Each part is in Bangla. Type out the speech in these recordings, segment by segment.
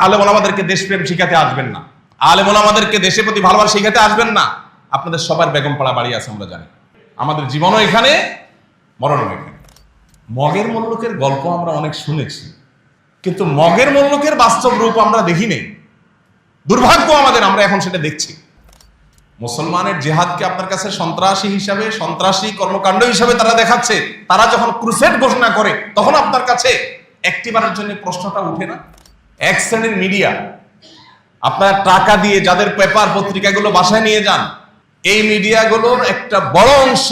আলেম ওলামাদেরকে দেশপ্রেম শিখাতে আসবেন না, আলেম ওলামাদেরকে দেশের প্রতি ভালোবাসা শিখাতে আসবেন না। আপনাদের সবার বেগমপাড়া বাড়ি আছে, আমরা জানি। আমাদের জীবনও এখানে, মরণও এখানে। মগের মোল্লুকের গল্প আমরা অনেক শুনেছি, কিন্তু মগের মোল্লুকের বাস্তব রূপ আমরা দেখি নেই। দুর্ভাগ্য আমাদের, আমরা এখন সেটা দেখছি। মুসলমানের জিহাদকে আপনার কাছে সন্ত্রাসী হিসাবে, সন্ত্রাসী কর্মকাণ্ড হিসাবে তারা দেখাচ্ছে। তারা যখন ক্রুসেড ঘোষণা করে তখন আপনার কাছে একটিবারের জন্য প্রশ্নটা উঠে না? এক শ্রেণীর মিডিয়া, আপনার টাকা দিয়ে যাদের পেপার পত্রিকাগুলো বাসায় নিয়ে যান, এই মিডিয়াগুলোর একটা বড় অংশ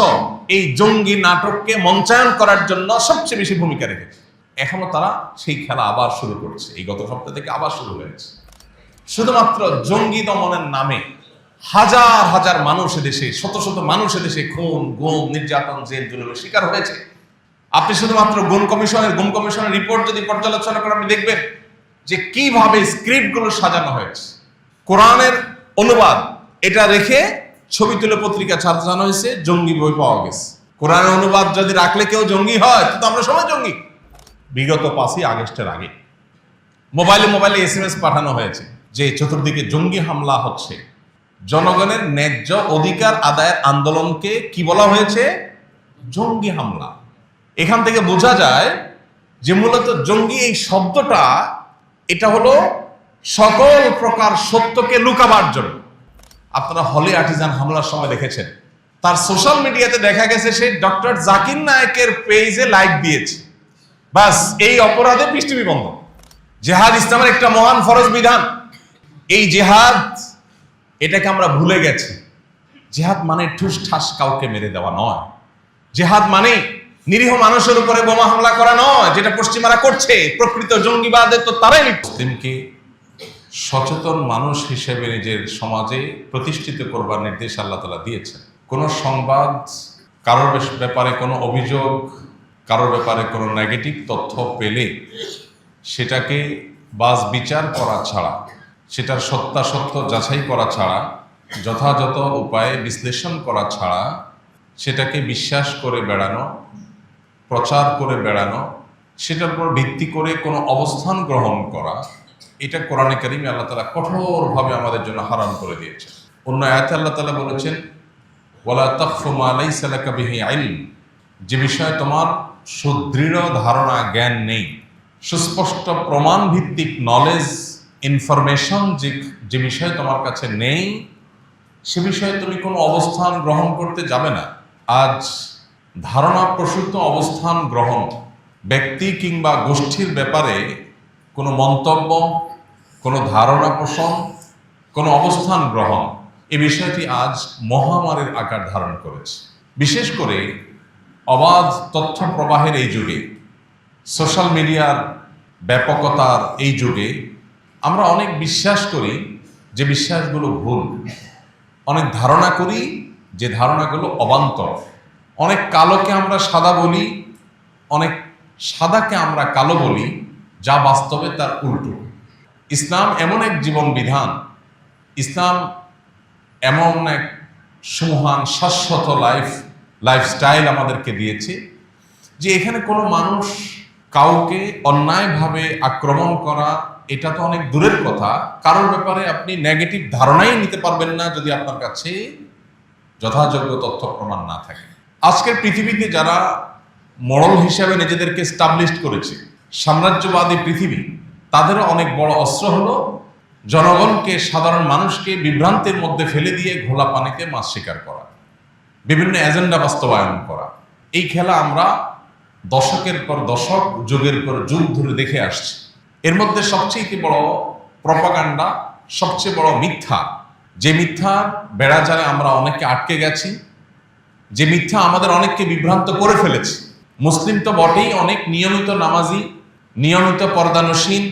এই জঙ্গি নাটককে মঞ্চায়ন করার জন্য সবচেয়ে বেশি ভূমিকা রেখেছে। এখনো তারা সেই খেলা আবার শুরু করছে। এই গত সপ্তাহ থেকে আবার শুরু হয়েছে। শুধুমাত্র জঙ্গি দমনের নামে হাজার হাজার মানুষ দেশে, শত শত মানুষ দেশে খুন, গুম, নির্যাতন, জেল জুলুমের শিকার হয়েছে। আপনি শুধুমাত্র গুম কমিশনের রিপোর্ট যদি পর্যালোচনা করেন, আপনি দেখবেন যে কিভাবে স্ক্রিপ্টগুলো সাজানো হয়েছে। কোরআনের অনুবাদ এটা রেখে ছবি তুলে পত্রিকা সাজানো হয়েছে, জঙ্গি বই পাওয়া গেছে। কোরআনের অনুবাদ যদি রাখলে কেউ জঙ্গি হয়, তো আমরা সবাই জঙ্গি। বিগত 5ই আগস্টের আগে মোবাইলে SMS পাঠানো হয়েছে যে চতুর্দিকে জঙ্গি হামলা হচ্ছে। জনগণের ন্যায্য অধিকার আদায়ের আন্দোলনকে কি বলা হয়েছে? জঙ্গি হামলা। এখান থেকে বোঝা যায় যে মূলত জঙ্গি এই শব্দটা, এটা হলো সকল প্রকার সত্যকে লুকাবার জন্য। আপনারা হলে আর্টিজান হামলার সময় দেখেছেন, তার সোশ্যাল মিডিয়াতে দেখা গেছে সে ডক্টর জাকির নায়েকের পেজে লাইক দিয়েছে। বাস, এই অপরাধে পৃষ্ঠবী বন্ধ। জেহাদ ইসলামের একটা মহান ফরজ বিধান। এই জেহাদ, এটাকে আমরা ভুলে গেছি। জেহাদ মানে ঠুস ঠাস কাউকে মেরে দেওয়া নয়। জেহাদ মানে নিরীহ মানুষের উপরে বোমা হামলা করা নয়, যেটা পশ্চিমারা করছে। প্রকৃত জঙ্গিবাদের তো তারাই। মুসলিমকে সচেতন মানুষ হিসেবে নিজের সমাজে প্রতিষ্ঠিত করবার নির্দেশ আল্লাহ তাআলা দিয়েছেন। কোনো সংবাদ, কারোর ব্যাপারে কোনো অভিযোগ, কারোর ব্যাপারে কোনো নেগেটিভ তথ্য পেলে সেটাকে বাজ বিচার করা ছাড়া, সেটার সত্যাসত্য যাচাই করা ছাড়া, যথাযথ উপায়ে বিশ্লেষণ করা ছাড়া সেটাকে বিশ্বাস করে বেড়ানো, প্রচার করে বেড়ানো, সেটার উপর ভিত্তি করে কোনো অবস্থান গ্রহণ করা, এটা কোরআনে কারিমে আল্লাহ তাআলা কঠোরভাবে আমাদের জন্য হারাম করে দিয়েছেন। অন্য আয়াতে আল্লাহ তাআলা বলেছেন, ওয়ালা তাকফু মা লাইসা লাকা বিহি ইলম, যে বিষয়ে তোমার সুদৃঢ় ধারণা, জ্ঞান নেই, সুস্পষ্ট প্রমাণ ভিত্তিক নলেজ, ইনফরমেশন যে বিষয়ে তোমার কাছে নেই, সে বিষয়ে তুমি কোনো অবস্থান গ্রহণ করতে যাবে না। আজ ধারণা প্রসূত অবস্থান গ্রহণ, ব্যক্তি কিংবা গোষ্ঠীর ব্যাপারে কোনো মন্তব্য, কোনো ধারণা পোষণ, কোনো অবস্থান গ্রহণ, এই বিষয়টি আজ মহামারীর আকার ধারণ করেছে। বিশেষ করে অবাধ তথ্য প্রবাহের এই যুগে, সোশ্যাল মিডিয়ার ব্যাপকতার এই যুগে আমরা অনেক বিশ্বাস করি যে বিশ্বাসগুলো ভুল, অনেক ধারণা করি যে ধারণাগুলো অবান্তর, অনেক কালোকে আমরা সাদা বলি, অনেক সাদাকে আমরা কালো বলি, যা বাস্তবে তার উল্টো। ইসলাম এমন এক জীবন বিধান, ইসলাম এমন এক সুমহান শাশ্বত লাইফস্টাইল আমাদেরকে দিয়েছে যে এখানে কোনো মানুষ কাউকে অন্যায়ভাবে আক্রমণ করা, এটা তো অনেক দূরের কথা। কারোর ব্যাপারে আপনি নেগেটিভ ধারণাই নিতে পারবেন না যদি আপনার কাছে যথাযোগ্য তথ্য প্রমাণ না থাকে। আজকের পৃথিবীতে যারা মডেল হিসাবে নিজেদেরকে এস্টাবলিশড করেছে, সাম্রাজ্যবাদী পৃথিবী, তাদেরও অনেক বড় অস্ত্র হলো জনগণকে, সাধারণ মানুষকে বিভ্রান্তির মধ্যে ফেলে দিয়ে ঘোলা পানিতে মাছ শিকার করা, বিভিন্ন এজেন্ডা বাস্তবায়ন করা। এই খেলা আমরা দশকের পর দশক, যুগের পর যুগ ধরে দেখে আসছি। এর মধ্যে সবচেয়ে বড় প্রপাগান্ডা, সবচেয়ে বড় মিথ্যা, যে মিথ্যা বেড়াজালে আমরা অনেককে আটকে গেছি, যে মিথ্যা আমাদের অনেককে বিভ্রান্ত করে ফেলেছে। মুসলিম তো বটেই, অনেক নিয়মিত নামাজি, নিয়মিত পর্দানসীন,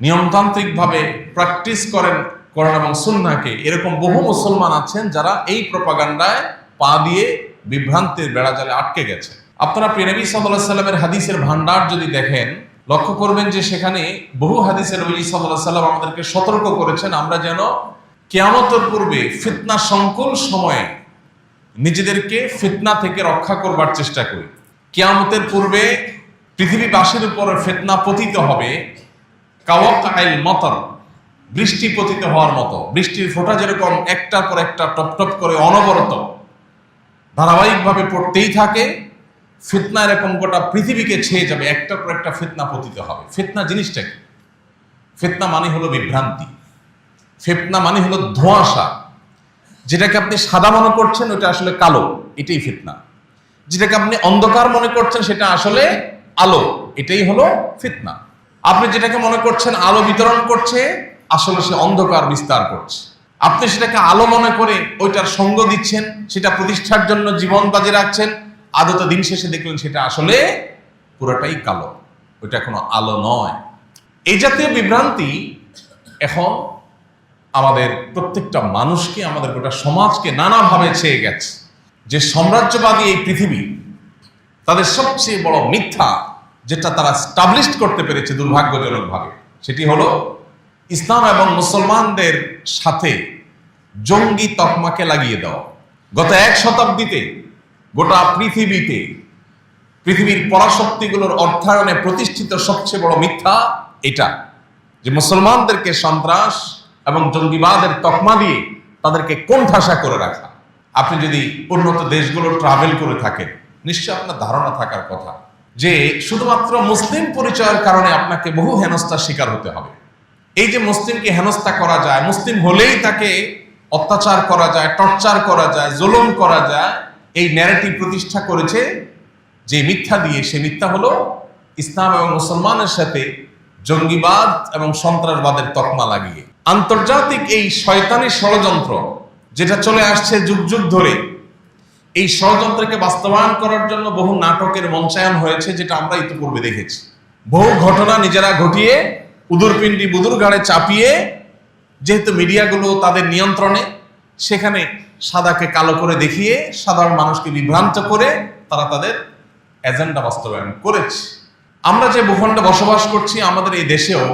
নিয়মতান্ত্রিকভাবে প্র্যাকটিস করেন কোরআন এবং সুন্নাহকে, এরকম বহু মুসলমান আছেন যারা এই প্রপাগান্ডায় পা দিয়ে বিভ্রান্তির বেড়াজালে আটকে গেছে। আপনারা প্রিয় নবী সাল্লাল্লাহু আলাইহি সাল্লামের হাদিসের ভান্ডার যদি দেখেন, লক্ষ্য করবেন যে সেখানে বহু হাদিসের নবী সাল্লাল্লাহু আলাইহি সাল্লাম আমাদেরকে সতর্ক করেছেন আমরা যেন কিয়ামতের পূর্বে ফিতনা সংকুল সময়ে নিজেদেরকে ফিতনা থেকে রক্ষা করবার চেষ্টা করি। কিয়ামতের পূর্বে পৃথিবীবাসীর উপর ফিতনা পতিত হবে, কাওয়াকাইল মতর, বৃষ্টি পতিত হওয়ার মতো, বৃষ্টির ফোঁটা যেরকম একটার পর একটা টপ টপ করে অনবরত ধারাবাহিকভাবে পড়তেই থাকে, ফিতনা এরকম গোটা পৃথিবীকে ছেয়ে যাবে, একটার পর একটা ফিতনা পতিত হবে। ফিতনা জিনিসটা কি? ফিতনা মানে হলো বিভ্রান্তি, ফিতনা মানে হলো ধোঁয়াশা। যেটাকে আপনি সাদা মনে করছেন ওটা আসলে কালো, এটাই ফিতনা। যেটাকে আপনি অন্ধকার মনে করছেন সেটা আসলে আলো, এটাই হলো ফিতনা। আপনি যেটাকে মনে করছেন আলো বিতরণ করছে, আসলে সে অন্ধকার বিস্তার করছে। আপনি সেটাকে আলো মনে করে ওইটার সঙ্গ দিচ্ছেন, সেটা প্রতিষ্ঠার জন্য জীবন বাজি রাখছেন, আদত দিন শেষে দেখলেন সেটা আসলে পুরোটাই কালো, ওইটা কোনো আলো নয়। এই জাতীয় বিভ্রান্তি এখন আমাদের প্রত্যেকটা মানুষকে, আমাদের গোটা সমাজকে নানাভাবে ছেয়ে গেছে। যে সাম্রাজ্যবাদী এই পৃথিবী, তাদের সবচেয়ে বড় মিথ্যা যেটা তারা স্টাবলিশ করতে পেরেছে দুর্ভাগ্যজনকভাবে, সেটি হলো ইসলাম এবং মুসলমানদের সাথে জঙ্গি তকমাকে লাগিয়ে দেওয়া। গত 1 শতাব্দীতে গোটা পৃথিবীতে পৃথিবীর পরাশক্তিগুলোর অর্থায়নে প্রতিষ্ঠিত সবচেয়ে বড় মিথ্যা এটা, যে মুসলমানদেরকে সন্ত্রাস এবং জঙ্গিবাদের তকমা দিয়ে তাদেরকে কোণঠাসা করে রাখা। আপনি যদি উন্নত দেশগুলো ট্রাভেল করে থাকেন, নিশ্চয় আপনার ধারণা থাকার কথা যে শুধুমাত্র মুসলিম পরিচয়ের কারণে আপনাকে বহু হেনস্থার শিকার হতে হবে। এই যে মুসলিমকে হেনস্থা করা যায়, মুসলিম হলেই তাকে অত্যাচার করা যায়, টর্চার করা যায়, জুলুম করা যায়, এই ন্যারেটিভ প্রতিষ্ঠা করেছে যে মিথ্যা দিয়ে। সে মিথ্যা হলো ইসলাম এবং মুসলমানের সাথে জঙ্গিবাদ এবং সন্ত্রাসবাদের তকমা লাগিয়ে। আন্তর্জাতিক এই শয়তানি ষড়যন্ত্র যেটা চলে আসছে যুগ যুগ ধরে, এই ষড়যন্ত্রকে বাস্তবায়ন করার জন্য বহু নাটকের মঞ্চায়ন হয়েছে, যেটা আমরা ইতিপূর্বে দেখেছি। বহু ঘটনা নিজেরা ঘটিয়ে উদুরপিণ্ডি বুদুর ঘাড়ে চাপিয়ে, যেহেতু মিডিয়াগুলো তাদের নিয়ন্ত্রণে, সেখানে সাদাকে কালো করে দেখিয়ে সাধারণ মানুষকে বিভ্রান্ত করে তারা তাদের এজেন্ডা বাস্তবায়ন করেছে। আমরা যে ভূখণ্ডে বসবাস করছি, আমাদের এই দেশেও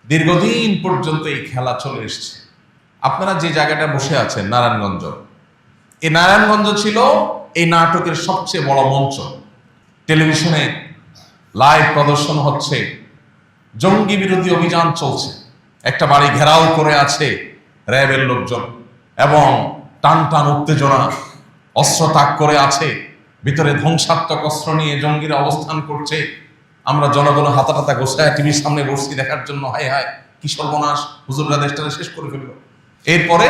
দীর্ঘদিন পর্যন্ত এই খেলা চলে এসছে। আপনারা যে জায়গাটা বসে আছেন, নারায়ণগঞ্জ, এই নারায়ণগঞ্জ ছিল এই নাটকের সবচেয়ে বড় মঞ্চ। টেলিভিশনে লাইভ প্রদর্শন হচ্ছে, জঙ্গি বিরোধী অভিযান চলছে, একটা বাড়ি ঘেরাও করে আছে র্যাবের লোকজন এবং টান টান উত্তেজনা, অস্ত্র তাক করে আছে, ভিতরে ধ্বংসাত্মক অস্ত্র নিয়ে জঙ্গিরা অবস্থান করছে। আমরা জনগণ হাতা টাতা গোছায় টিভির সামনে বসছি দেখার জন্য, হায় হায় কি সর্বনাশ, হুজুররা দেশটাকে শেষ করে ফেলল। এরপরে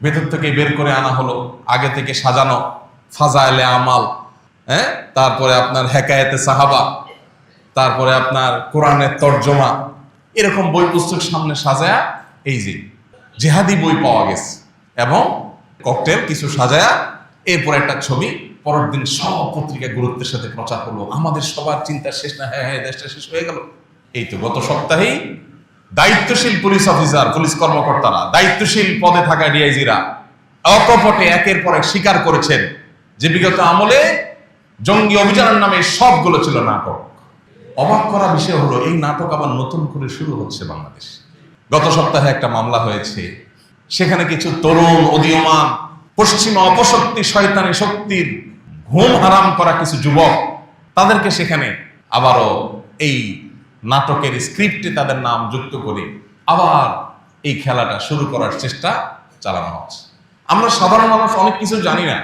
ভেতর থেকে বের করে আনা হলো আগে থেকে সাজানো ফাজাইলে আমাল, তারপরে আপনার হেকায়েতে সাহাবা, তারপরে আপনার কোরআনের তর্জমা, এরকম বই পুস্তক সামনে সাজায়া, এই যে জেহাদি বই পাওয়া গেছে এবং ককটেল কিছু সাজায়া, এরপর একটা ছবি, পরের দিন সব পত্রিকা গুরুত্বের সাথে প্রচার করলো। আমাদের সবার চিন্তা শেষ না, হ্যাঁ হ্যাঁ দেশটা শেষ হয়ে গেল। এই তো গত সপ্তাহেই দায়িত্বশীল পুলিশ অফিসার, পুলিশ কর্মকর্তারা, দায়িত্বশীল পদে থাকা ডিআইজিরা অকপটে একের পর এক স্বীকার করেছেন যে বিগত আমলে জঙ্গি অভিযানের নামে সবগুলো ছিল নাটক। অবাক করা বিষয় হলো এই নাটক আবার নতুন করে শুরু হচ্ছে বাংলাদেশ। গত সপ্তাহে একটা মামলা হয়েছে, সেখানে কিছু তরুণ উদীয়মান পশ্চিমা অপশক্তি শয়তানি শক্তির ঘুম হারাম করা কিছু যুবক, তাদেরকে সেখানে আবারও এই নাটকের স্ক্রিপ্টে তাদের নাম যুক্ত করে আবার এই খেলাটা শুরু করার চেষ্টা চালানো হচ্ছে। আমরা সাধারণ মানুষ অনেক কিছু জানি না,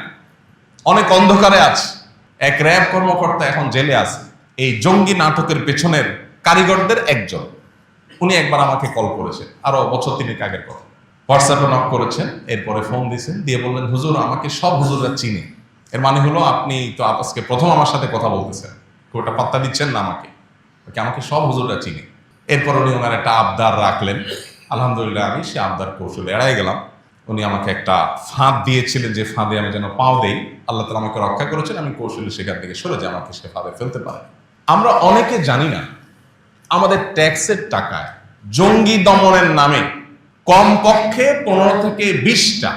অনেক অন্ধকারে আছে। এক র্যাব কর্মকর্তা এখন জেলে আছে, এই জঙ্গি নাটকের পেছনের কারিগরদের একজন। উনি একবার আমাকে কল করেছেন, আরো বছর 3 আগের কথা। হোয়াটসঅ্যাপে নক করেছেন, এরপরে ফোন দিয়েছেন, দিয়ে বললেন হুজুর আমাকে সব হুজুররা চিনে। এর মানে হলো আপনি তো আজকে প্রথম আমার সাথে কথা বলতেছেন, ওটা পাত্তা দিচ্ছেন না আমাকে সব হুজুররা চিনে। এরপর উনি ওনার একটা আবদার রাখলেন, আলহামদুলিল্লাহ আমি সে আবদার কৌশলে এড়াই গেলাম। উনি আমাকে একটা ফাঁদ দিয়েছিলেন, যে ফাঁদে আমি যেন পাও দেই, আল্লাহ তাআলা আমাকে রক্ষা করেছেন, আমি কৌশলে সেখান থেকে সরে যাই, আমাকে সে ফাঁদে ফেলতে পারে। আমরা অনেকে জানি না আমাদের ট্যাক্সের টাকায় জঙ্গি দমনের নামে কমপক্ষে 15 থেকে 20টা,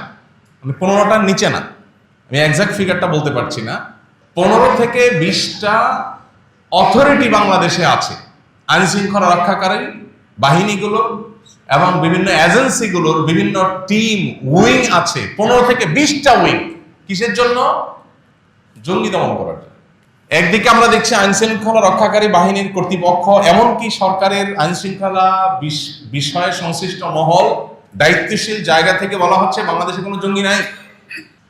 মানে 15টার নিচে না, আমি এক্সাক্ট ফিগারটা বলতে পারছি না, 15 থেকে 20টা অথরিটি বাংলাদেশে আছে, আইন শৃঙ্খলা রক্ষাকারী বাহিনীগুলোর এবং বিভিন্ন এজেন্সিগুলোর বিভিন্ন টিম উইং আছে। 15 থেকে 20টা উইং কিসের জন্য? জঙ্গি দমন করার জন্য। একদিকে আমরা দেখছি আইন শৃঙ্খলা রক্ষাকারী বাহিনীর কর্তৃপক্ষ, এমনকি সরকারের আইন শৃঙ্খলা বিষয়ে সংশ্লিষ্ট মহল, দায়িত্বশীল জায়গা থেকে বলা হচ্ছে বাংলাদেশে কোনো জঙ্গি নাই।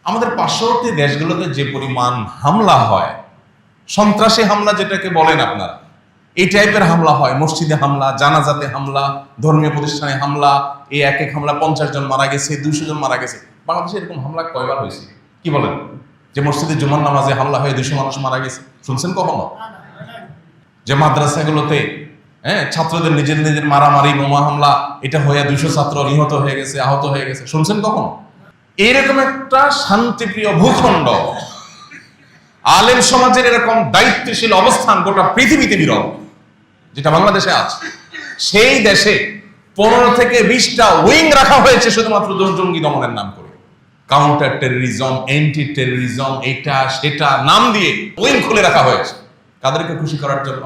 আমাদের পার্শ্ববর্তী দেশগুলোতে যে পরিমাণ হামলা হয়, সন্ত্রাসী হামলা যেটাকে বলেন আপনারা, এই টাইপের হামলা হয়, মসজিদে হামলা, জানাজাতে হামলা, ধর্মীয় প্রতিষ্ঠানে হামলা, এই এক এক হামলা 50 জন মারা গেছে, 200 জন মারা গেছে। বাংলাদেশে এরকম হামলা কয়বার হয়েছে কি বলেন? যে মসজিদে জুমার নামাজে হামলা হয়ে 200 মানুষ মারা গেছে, শুনছেন কখনো? যে মাদ্রাসাগুলোতে ছাত্রদের নিজের নিজের মারামারি, বোমা হামলা, এটা হয়ে 200 ছাত্র নিহত হয়ে গেছে, আহত হয়ে গেছে, শুনছেন কখনো? এইরকম একটা শান্তিপ্রিয় ভূখণ্ড, আলেম সমাজের এরকম দায়িত্বশীল অবস্থান গোটা পৃথিবীতে বিরল, যেটা বাংলাদেশে আছে। সেই দেশে 15 থেকে 20টা উইং রাখা হয়েছে শুধুমাত্র জঙ্গি দমনের নাম করে। কাউন্টার টেররিজম, অ্যান্টি টেররিজম, এটা সেটা নাম দিয়ে উইং খুলে রাখা হয়েছে। কাদেরকে খুশি করার জন্য?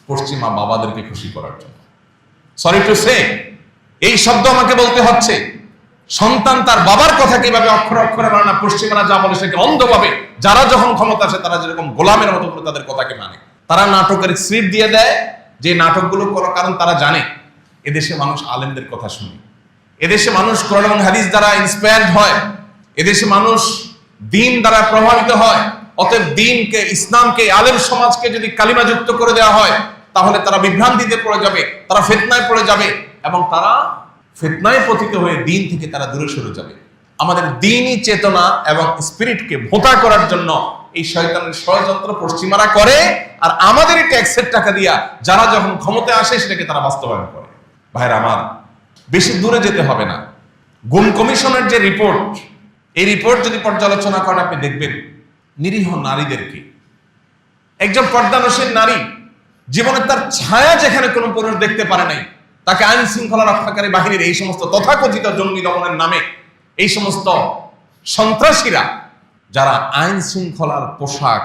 পশ্চিমা বাবাদেরকে খুশি করার জন্য। সরি টু সে, এই শব্দ আমাকে বলতে হচ্ছে। সন্তান তার বাবার কথা কিভাবে অক্ষরে অক্ষরে মানে না, পশ্চিমারা যা বলে সেকে অন্ধভাবে, যারা যখন ক্ষমতা আসে তারা যেরকম গোলামের মতো করে তাদের কথাকে মানে। তারা নাটকের স্ক্রিপ্ট দিয়ে দেয়, যে নাটকগুলো করার কারণ তারা জানে এদেশে মানুষ আলেমদের কথা শুনে, এদেশে মানুষ কোরআন এবং হাদিস দ্বারা ইন্সপায়ার্ড হয়, এদেশে মানুষ দ্বীন দ্বারা প্রভাবিত হয়। অতএব দ্বীনকে, ইসলামকে, আলেম সমাজকে যদি কালিমাযুক্ত করে দেওয়া হয় তাহলে তারা বিভ্রান্তিতে পড়ে যাবে, তারা ফিতনায় পড়ে যাবে, এবং তারা ফিতনায় পতিত হয়ে দ্বীন থেকে তারা দূরে সরে যাবে। আমাদের দ্বীনি চেতনা এবং স্পিরিটকে ভোঁতা করার জন্য এই শয়তানের ষড়যন্ত্র পশ্চিমারা করে, আর আমাদের ট্যাক্সের টাকা দিয়া যারা যখন ক্ষমতায় আসে সেটাকে তারা বাস্তবায়ন করে। ভাইরা আমার, বেশি দূরে যেতে হবে না। গুম কমিশনের যে রিপোর্ট, এই রিপোর্ট যদি পর্যালোচনা করেন আপনি দেখবেন নিরীহ নারীদেরকে, একজন পর্দানশীল নারী জীবনে তার ছায়া যেখানে কোনো পুরুষ দেখতে পারে নাই, তাকে আইন শৃঙ্খলা রক্ষাকারী বাহিনীর এই সমস্ত তথাকথিত জঙ্গি দমনের নামে এই সমস্ত সন্ত্রাসীরা, যারা আইন শৃঙ্খলার পোশাক,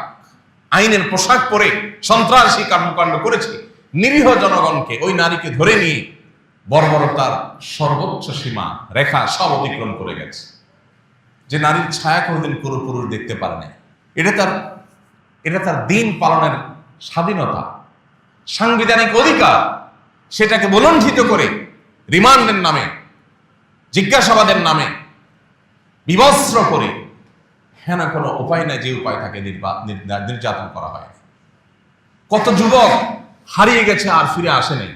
আইনের পোশাক পরে সন্ত্রাসী কর্মকাণ্ড করেছে, নিরীহ জনগণকে, ওই নারীকে ধরে নিয়ে বর্বরতার সর্বোচ্চ সীমা রেখা সব অতিক্রম করে গেছে। যে নারীর ছায়া কোনোদিন কোনো পুরুষ দেখতে পারে না, এটা তার দিন পালনের স্বাধীনতা, সাংবিধানিক অধিকার, সেটাকে বলণ্ঠিত করে রিমান্ডের নামে, জিজ্ঞাসাবাদের নামে বিবস্ত্র করে, হ্যাঁ না কোনো উপায় নাই, যে উপায় থাকে নির্যাতন করা হয়। কত যুবক হারিয়ে গেছে আর ফিরে আসে নাই।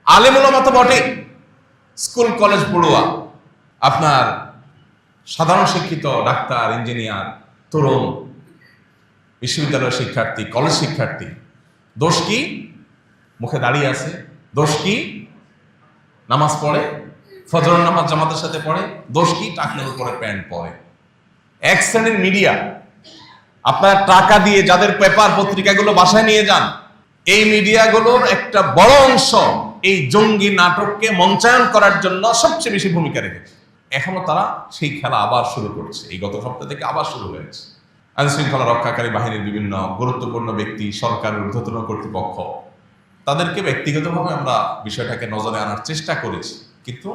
আলেম ওলামা তো বটে, স্কুল কলেজ পড়ুয়া, আপনার সাধারণ শিক্ষিত ডাক্তার, ইঞ্জিনিয়ার, তরুণ, বিশ্ববিদ্যালয়ের শিক্ষার্থী, কলেজ শিক্ষার্থী, দোষ কি? মুখে দাঁড়িয়ে আছে। দোষ কি? নামাজ পড়ে, ফজরের নামাজ জামাতের সাথে পড়ে। দোষ কি? টাকনোর উপরে প্যান্ট পরে। এক শ্রেণীর মিডিয়া, আপনারা টাকা দিয়ে যাদের পেপার পত্রিকাগুলো বাসায় নিয়ে যান, এই মিডিয়াগুলোর একটা বড় অংশ এই জঙ্গি নাটককে মঞ্চায়ন করার জন্য সবচেয়ে বেশি ভূমিকা রেখেছে। এখনো তারা সেই খেলা আবার শুরু করছে, এই গত সপ্তাহ থেকে আবার শুরু হয়েছে। আইন শৃঙ্খলা রক্ষাকারী বাহিনীর বিভিন্ন গুরুত্বপূর্ণ ব্যক্তি, সরকারের ঊর্ধ্বতন কর্তৃপক্ষ, তাদেরকে ব্যক্তিগতভাবে আমরা বিষয়টাকে নজরে আনার চেষ্টা করেছি, কিন্তু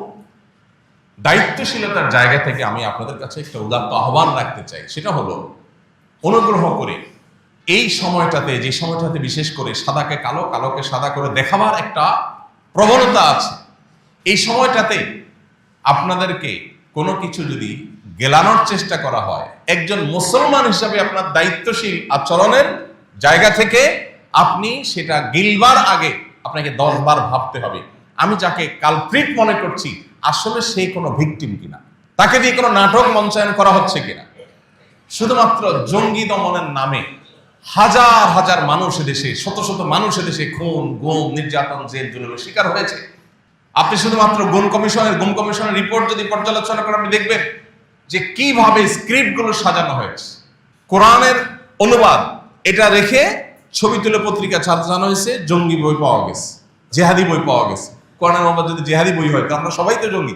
দায়িত্বশীলতার জায়গা থেকে আমি আপনাদের কাছে একটা উদাত্ত আহ্বান রাখতে চাই। সেটা হলো, অনুগ্রহ করে এই সময়টাতে, যে সময়টাতে বিশেষ করে সাদাকে কালো, কালোকে সাদা করে দেখাবার একটা প্রবণতা আছে, এই সময়টাতে আপনাদেরকে কোনো কিছু যদি গেলানোর চেষ্টা করা হয়, একজন মুসলমান হিসাবে আপনার দায়িত্বশীল আচরণের জায়গা থেকে আপনি সেটা গিলবার আগে আপনাকে 10 বার ভাবতে হবে, আমি যাকে কালপ্রিট মনে করছি আসলে সে কোনো ভিকটিম কিনা, তাকে দিয়ে কোনো নাটক মঞ্চায়ন করা হচ্ছে কিনা। শুধুমাত্র জঙ্গি দমনের নামে হাজার হাজার মানুষ দেশে, শত শত মানুষ দেশে খুন, গুম, নির্যাতন, জেল জুলুমের শিকার হয়েছে। আপনি শুধুমাত্র গুম কমিশনের রিপোর্ট যদি পর্যালোচনা করেন, আপনি দেখবেন যে কিভাবে স্ক্রিপ্টগুলো সাজানো হয়েছে। কোরআনের অনুবাদ এটা রেখে ছবি তুলে পত্রিকা সাজানো হয়েছে, জঙ্গি বই পাওয়া গেছে, জেহাদি বই পাওয়া গেছে। কোরআনের অনুবাদ যদি জেহাদি বই হয় তো আমরা সবাই তো জঙ্গি।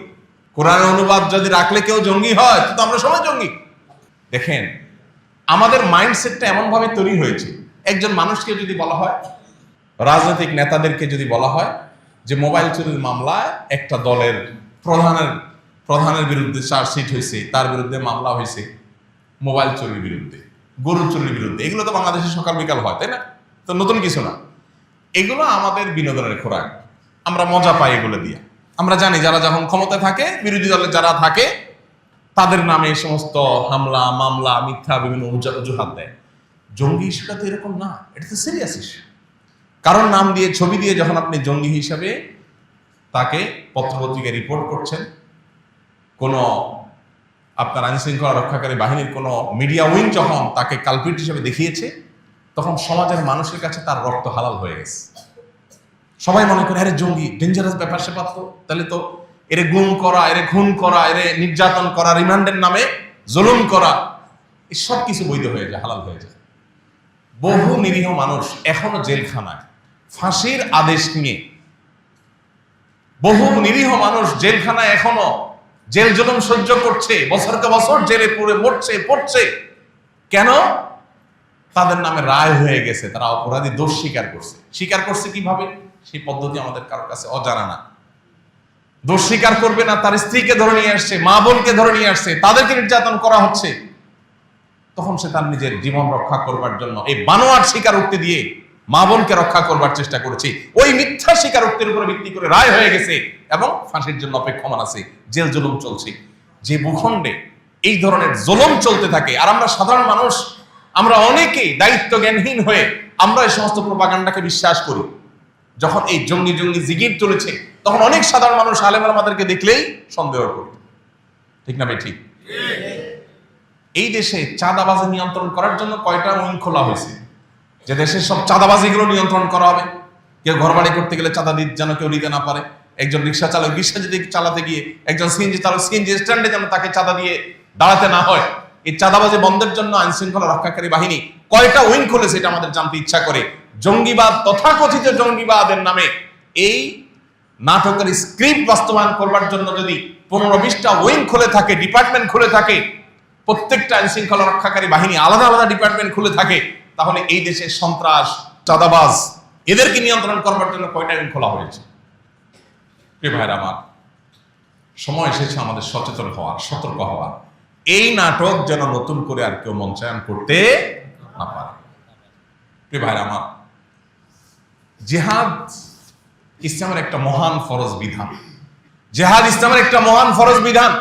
কোরআনের অনুবাদ যদি রাখলে কেউ জঙ্গি হয় তো আমরা সবাই জঙ্গি। দেখেন, আমাদের মাইন্ডসেটটা এমন ভাবে তৈরি হয়েছে, একজন মানুষকে যদি বলা হয়, রাজনৈতিক নেতাদেরকে যদি বলা হয় যে মোবাইল চুরির মামলায় একটা দলের প্রধানের বিরুদ্ধে চার্জশিট হয়েছে, তার বিরুদ্ধে মামলা হয়েছে মোবাইল চুরির বিরুদ্ধে, গরু চুরির বিরুদ্ধে। এগুলো তো বাংলাদেশে সকাল বিকাল হয়, তাই না? তো নতুন কিছু না, এগুলো আমাদের বিনোদনের খোরাক, আমরা মজা পাই এগুলো দিয়ে। আমরা জানি যারা যখন ক্ষমতায় থাকে, বিরোধী দলে যারা থাকে, তাদের নামে এই সমস্ত হামলা মামলা মিথ্যা বিভিন্ন অজুহাত দেয়। জঙ্গি ইস্যুটা তো এরকম না, এটা তো সিরিয়াস ইস্যু। কারণ নাম দিয়ে ছবি দিয়ে যখন আপনি জঙ্গি হিসাবে তাকে পত্রপত্রিকায় রিপোর্ট করছেন, কোনো আপনার আইন শৃঙ্খলা রক্ষাকারী বাহিনীর কোনো মিডিয়া উইং যখন তাকে কালপিট হিসেবে দেখিয়েছে, তখন সমাজের মানুষের কাছে তার রক্ত হালাল হয়ে গেছে। সবাই মনে করে আরে জঙ্গি ডেঞ্জারাস ব্যাপার স্যাপার, তো তাহলে তো এরে গুম করা, এরে খুন করা, এরে নির্যাতন করা, রিমান্ডের নামে জুলুম করা, এই সব কিছু বৈধ হয়ে যায়, হালাল হয়ে যায়। বহু নিরীহ মানুষ এখনো জেলখানায় ফাঁসির আদেশ নিয়ে, বহু নিরীহ মানুষ জেলখানায় এখনো জেল জুলুম সহ্য করছে, বছরকে বছর জেলে পড়ে পড়ছে। কেন? তাদের নামে রায় হয়ে গেছে, তারা অপরাধী, দোষ স্বীকার করছে কিভাবে, সেই পদ্ধতি আমাদের কারোর কাছে অজানা না। দোষ স্বীকার করবে না, তার স্ত্রীকে ধরে নিয়ে আসছে, মা বোনকে ধরে নিয়ে আসছে, তাদেরকে নির্যাতন করা হচ্ছে, তখন সে তার নিজের জীবন রক্ষা করবার জন্য এই বানোয়াট স্বীকারোক্তি দিয়ে মা বোনকে রক্ষা করবার চেষ্টা করেছে। ওই মিথ্যা স্বীকারোক্তির উপরে ভিত্তি করে রায় হয়ে গেছে এবং ফাঁসির জন্য অপেক্ষমান আছে, জেল জুলুম চলছে। যে ভূখণ্ডে এই ধরনের জুলুম চলতে থাকে, আর আমরা সাধারণ মানুষ, আমরা অনেকেই দায়িত্ব জ্ঞানহীন হয়ে আমরা এই সমস্ত প্রোপাগান্ডাকে বিশ্বাস করি। যখন এই জঙ্গি জিগির চলেছে, তখন অনেক সাধারণ মানুষ আলেম ওলামাদেরকে দেখলেই সন্দেহ করত। ঠিক না ভাই? ঠিক। এই দেশে চাঁদাবাজি নিয়ন্ত্রণ করার জন্য কয়টা উইং খোলা হয়েছে, যে দেশের সব চাঁদাবাজিগুলো নিয়ন্ত্রণ করা হবে। কেউ ঘর বাড়ি করতে গেলে চাঁদা যেন কেউ নিতে না পারে, একজন রিক্সা চালক রিক্সা যদি চালাতে গিয়ে, একজন সিএনজি চালক সিএনজি স্ট্যান্ডে যেন তাকে চাঁদা দিয়ে দাঁড়াতে না হয়। এই চাঁদাবাজি বন্ধের জন্য আইন শৃঙ্খলা রক্ষাকারী বাহিনী কয়টা উইং খুলেছে, এটা আমাদের জানতে ইচ্ছা করে। জঙ্গিবাদ, তথাকথিত জঙ্গিবাদের নামে এই নাটকের স্ক্রিপ্ট বাস্তবায়ন করবার জন্য যদি 15-20টা উইং খুলে থাকে, ডিপার্টমেন্ট খুলে থাকে, প্রত্যেকটা আইন শৃঙ্খলা রক্ষাকারী বাহিনী আলাদা আলাদা ডিপার্টমেন্ট খুলে থাকে, তাহলে এই দেশের সন্ত্রাস, চাঁদাবাজ, এদেরকে নিয়ন্ত্রণ করবার জন্য কয়টা উইং খোলা হয়েছে? প্রিয় ভাইরা আমার, সময় এসেছে আমাদের সচেতন হওয়ার, সতর্ক হওয়ার। এই নাটক যেন নতুন করে আর কেউ মঞ্চায়ন করতে না পারে। প্রিয় ভাইরা আমার, জিহাদ ইসলামের একটা মহান ফরজ বিধান। জিহাদ ইসলামের একটা মহান ফরজ বিধান।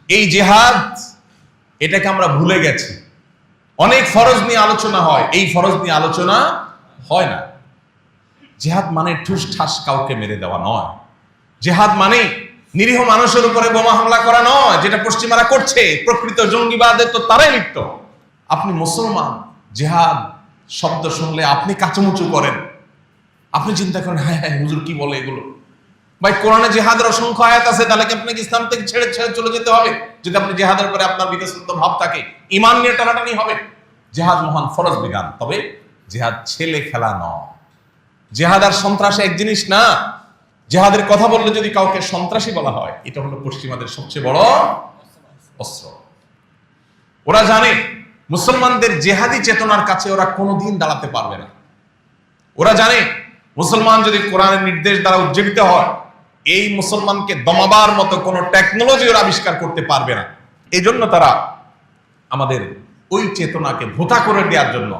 এই জিহাদ, এটাকে আমরা ভুলে গেছি। অনেক ফরজ নিয়ে আলোচনা হয়, এই ফরজ নিয়ে আলোচনা হয় না। জিহাদ মানে ঠুস ঠাস কাউকে মেরে দেওয়া নয়। জিহাদ মানে নিরীহ মানুষের উপরে বোমা হামলা করা নয়, যেটা পশ্চিমারা করছে। প্রকৃত জঙ্গিবাদে তো তারাই লিপ্ত। আপনি মুসলমান, জিহাদ শব্দ শুনলে আপনি কাচুমুচু করেন, আপনি চিন্তা করেন হ্যাঁ হ্যাঁ হুজুর কি বলে এগুলো। ভাই, কোরআনে জিহাদের অসংখ্য আয়াত আছে, তাহলে কি আপনাকে ইসলাম থেকে ছেড়ে চলে যেতে হবে? যদি আপনি জিহাদের পরে আপনার বিতশ্রদ্ধ ভাব থাকে, ঈমান নিয়ে টানাটানি হবে। জিহাদ মহান ফরজ বিধান, তবে জিহাদ ছেলে খেলা নয়। জিহাদ আর সন্ত্রাস এক জিনিস না। জিহাদের কথা বললে যদি কাউকে সন্ত্রাসী বলা হয়, এটা হলো পশ্চিমাদের সবচেয়ে বড় অস্ত্র। ওরা জানে মুসলমানদের জিহাদি চেতনার কাছে ওরা কোনোদিন দাঁড়াতে পারবে না। ওরা জানে মুসলমান যদি কোরআনের নির্দেশ দ্বারা উজ্জীবিত হয়, এই মুসলমানকে দমাবার মতো কোনো টেকনোলজি ওরা আবিষ্কার করতে পারবে না। এই জন্য তারা আমাদের ওই চেতনাকে ভোঁতা করে দেওয়ার জন্য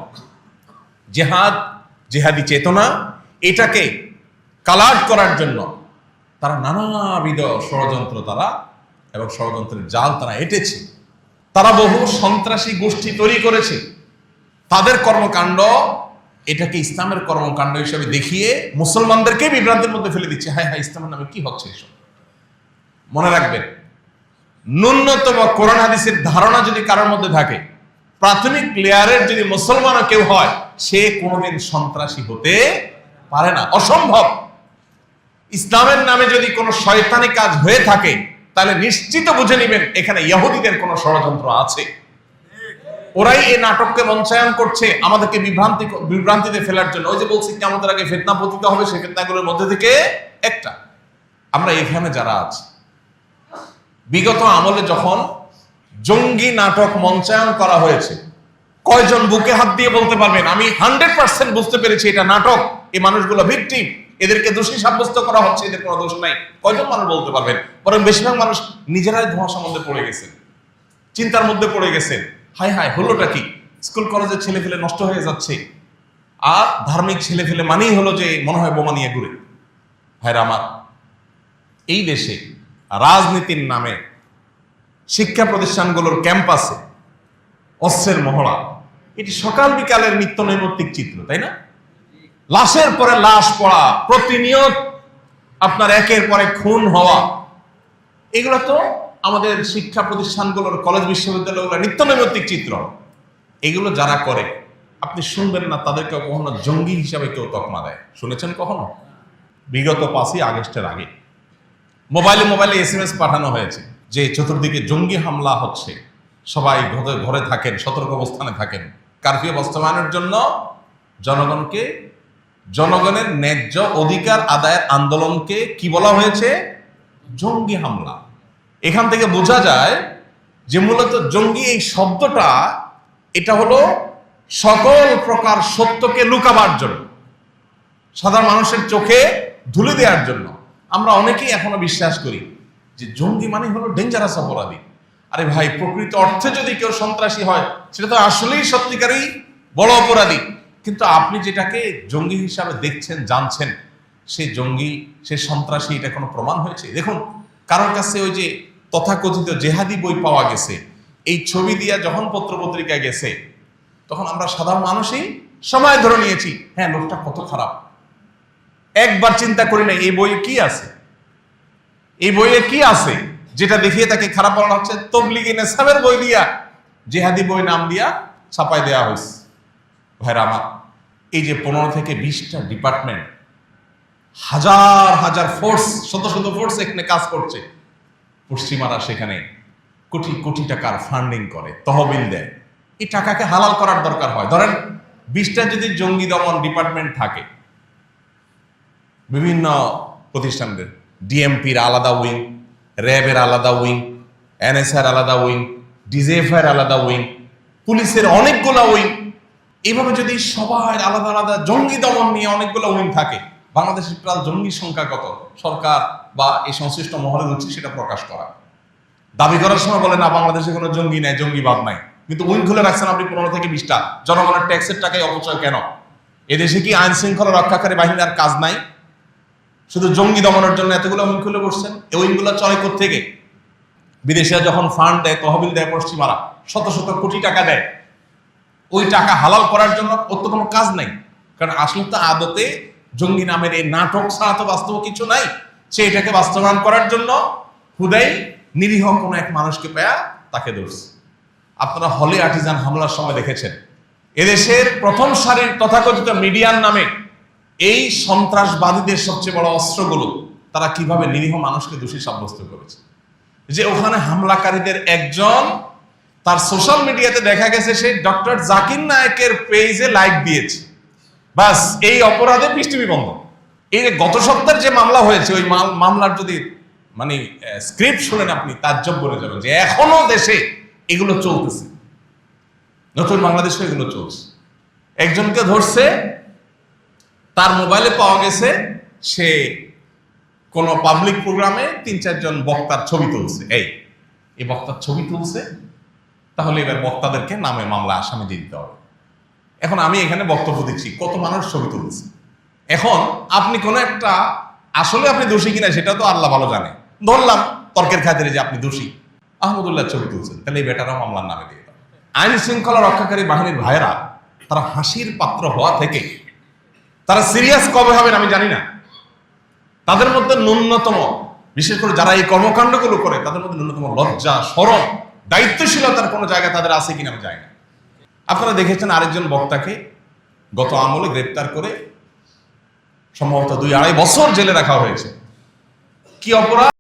জিহাদ, জিহাদি চেতনা, এটাকে কালাট করার জন্য তারা নানাবিধ ষড়যন্ত্র এবং ষড়যন্ত্রের জাল তারা এঁটেছে। তারা বহু সন্ত্রাসী গোষ্ঠী তৈরি করেছে। তাদের কর্মকাণ্ড এটাকে ইসলামের কর্মকাণ্ড হিসেবে দেখিয়ে মুসলমানদেরকে বিভ্রান্তির মধ্যে ফেলে দিচ্ছে। হ্যাঁ হ্যাঁ, ইসলামের নামে কি হচ্ছে এসব? মনে রাখবেন, ন্যূনতম কোরআন হাদিসের ধারণা যদি কারোর মধ্যে থাকে, প্রাথমিক লেয়ারের যদি মুসলমানও কেউ হয়, সে কোনোদিন সন্ত্রাসী হতে পারে না, অসম্ভব। ইসলামের নামে যদি কোনো শয়তানি কাজ হয়ে থাকে, তাহলে নিশ্চিত বুঝে নেবেন এখানে ইহুদিদের কোনো ষড়যন্ত্র আছে। ওরাই এই নাটককে মঞ্চায়ন করছে আমাদেরকে বিভ্রান্তিতে ফেলার জন্য। ওই যে বলছি কিয়ামতের আগে ফিতনা পতিত হবে, সেই ফিতনাগুলোর মধ্যে থেকে একটা। আমরা এখানে যারা আছি, বিগত আমলে যখন জঙ্গি নাটক মঞ্চায়ন করা হয়েছে, কয়জন বুকে হাত দিয়ে বলতে পারবেন আমি 100% বুঝতে পেরেছি এটা নাটক, এই মানুষগুলো ভিকটিম, এদেরকে দোষী সাব্যস্ত করা হচ্ছে, এদের কোনো দোষ নাই? কয়জন মানুষ বলতে পারবেন? বরং বেশিরভাগ মানুষ নিজেরাই ধোঁয়াশার মধ্যে পড়ে গেছেন, চিন্তার মধ্যে পড়ে গেছেন। হায় হায়, হলোটা কি? স্কুল কলেজের ছেলে ফেলে নষ্ট হয়ে যাচ্ছে, আর ধার্মিক ছেলে ফেলে মানেই হলো যে মনে হয় বোমা নিয়ে ঘুরে। ভাইরা আমার, এই দেশে রাজনীতির নামে শিক্ষা প্রতিষ্ঠানগুলোর ক্যাম্পাসে অস্ত্রের মহড়া, এটি সকাল বিকালের নিত্য নৈমিত্তিক চিত্র, তাই না? লাশের পরে লাশ পড়া, প্রতিনিয়ত আপনার একের পরে খুন হওয়া, এগুলো তো আমাদের শিক্ষা প্রতিষ্ঠানগুলোর, কলেজ বিশ্ববিদ্যালয়গুলোর নিত্য নৈমিত্তিক চিত্র। এগুলো যারা করে আপনি শুনবেন না তাদেরকে কখনো জঙ্গি হিসাবে কেউ তকমা দেয়। শুনেছেন কখনো? বিগত 5ই আগস্টের আগে মোবাইলে SMS পাঠানো হয়েছে যে চতুর্দিকে জঙ্গি হামলা হচ্ছে, সবাই ঘরে থাকেন, সতর্ক অবস্থানে থাকেন। কারফিউ বাস্তবায়নের জন্য জনগণের ন্যায্য অধিকার আদায়ের আন্দোলনকে কি বলা হয়েছে? জঙ্গি হামলা। এখান থেকে বোঝা যায় যে মূলত জঙ্গি এই শব্দটা, এটা হলো সকল প্রকার সত্যকে লুকাবার জন্য, সাধারণ মানুষের চোখে ধুলে দেওয়ার জন্য। আমরা অনেকেই এখনো বিশ্বাস করি যে জঙ্গি মানে হলো ডেঞ্জারাস অপরাধী। আরে ভাই, প্রকৃত অর্থে যদি কেউ সন্ত্রাসী হয় সেটা তো আসলেই সত্যিকারই বড় অপরাধী। কিন্তু আপনি যেটাকে জঙ্গি হিসাবে দেখছেন, জানছেন, সে জঙ্গি, সে সন্ত্রাসী, এটা কোনো প্রমাণ হয়েছে? দেখুন, কারোর কাছে ওই যে তথাকথিত জেহাদি বই পাওয়া গেছে, এই ছবি দিয়া যখন পত্রপত্রিকায় গেছে, তখন আমরা সাধারণ মানুষই সময় ধরে নিয়েছি, হ্যাঁ লোকটা কত খারাপ। একবার চিন্তা করি না এই বইয়ে কি আছে, এই বইয়ে কি আছে যেটা দেখিয়ে তাকে খারাপ বলা হচ্ছে। তবলিগি নেশাবের বই দিয়া, জেহাদি বই নাম দিয়া ছাপাই দেওয়া হয়েছে। ভাইরা আমার, এই যে 15 থেকে 20টা ডিপার্টমেন্ট, হাজার হাজার ফোর্স, শত শত ফোর্স এখানে কাজ করছে, পশ্চিমারা সেখানে কোটি কোটি টাকার ফান্ডিং করে, তহবিল দেয়। এই টাকাকে হালাল করার দরকার হয়। ধরেন 20টা যদি জঙ্গি দমন ডিপার্টমেন্ট থাকে, বিভিন্ন প্রতিষ্ঠানদের, ডিএমপির আলাদা উইং, র্যাবের আলাদা উইং, NSA-র আলাদা উইং, DGF-এর আলাদা উইং, পুলিশের অনেকগুলো উইং, এইভাবে যদি সবাই আলাদা আলাদা জঙ্গি দমন নিয়ে অনেকগুলো উইং থাকে, বাংলাদেশের টোটাল জঙ্গির সংখ্যা কত? সরকার বা এই সংশ্লিষ্ট মহলের উচিত সেটা প্রকাশ করা। দাবি করার সময় বলে না বাংলাদেশে কোনো জঙ্গি নাই, জঙ্গিবাদ নাই, কিন্তু উইং খুলে রাখছেন আপনি 15 থেকে 20টা। জনগণের ট্যাক্সের টাকায় অপচয় কেন? এদেশে কি আইন শৃঙ্খলা রক্ষাকারী বাহিনীর কাজ নাই? শুধু জঙ্গি দমনের জন্য এতগুলো উইং খুলে বসছেন। এই উইংগুলো চলে কোত্থেকে? বিদেশিরা যখন ফান্ড দেয়, তহবিল দেয়, পশ্চিমারা শত শত কোটি টাকা দেয়, ওই টাকা হালাল করার জন্য ওর তো কোনো কাজ নাই। কারণ আসলে তো আদতে জঙ্গি নামের এই নাটক ছাড়া তো বাস্তব কিছু নাই। সে এটাকে বাস্তবায়ন করার জন্য হুদাই নিরীহ কোনো এক মানুষকে পেয়া তাকে ধরছে। আপনারা হলে আর্টিজান হামলার সময় দেখেছেন, এদেশের প্রথম সারির তথাকথিত মিডিয়ার নামে এই সন্ত্রাসবাদীদের সবচেয়ে বড় অস্ত্রগুলো তারা কিভাবে নিরীহ মানুষকে দোষী সাব্যস্ত করেছে। যে ওখানে হামলাকারীদের একজন, তার সোশ্যাল মিডিয়াতে দেখা গেছে সে ডক্টর জাকির নায়েকের পেজে লাইক দিয়েছে, বাস এই অপরাধে পৃষ্ঠভূমি বন্ধ। এই যে গত সপ্তাহের যে মামলা হয়েছে, ওই মামলার যদি মানে স্ক্রিপ্ট শুনেন আপনি তাজ্জব করে যাবেন যে এখনো দেশে এগুলো চলতেছে, নতুন বাংলাদেশে এগুলো চলছে। একজনকে ধরছে, তার মোবাইলে পাওয়া গেছে সে কোন পাবলিক প্রোগ্রামে 3-4 জন বক্তার ছবি তুলছে। এই বক্তার ছবি তুলছে, তাহলে এবার বক্তাদেরকে নামে মামলা আসামি দিয়ে দিতে হবে। এখন আমি এখানে বক্তব্য দিচ্ছি, কত মানুষ ছবি তুলছে। এখন আপনি কোন একটা, আসলে আপনি দোষী কিনা সেটা তো আল্লাহ ভালো জানে, ধরলাম তর্কের খাতিরে যে আপনি দোষী, আহমদুল্লাহ ছবি তুলছেন, তাহলে এই বেটারাও মামলার নামে দিয়ে দেবে। আইন শৃঙ্খলা রক্ষাকারী বাহিনীর ভাইয়েরা তারা হাসির পাত্র হওয়া থেকে তারা সিরিয়াস কবে হবেন আমি জানি না। তাদের মধ্যে ন্যূনতম, বিশেষ করে যারা এই কর্মকাণ্ডগুলো করে, তাদের মধ্যে ন্যূনতম লজ্জা, শরম, দায়িত্বশীলতার কোনো জায়গা তাদের আছে কিনা আমি জানি না। আপনারা দেখেছেন আরেকজন বক্তাকে গত আমলে গ্রেপ্তার করে সম্ভবত 2-2.5 বছর জেলে রাখা হয়েছে। কি অপরাধ?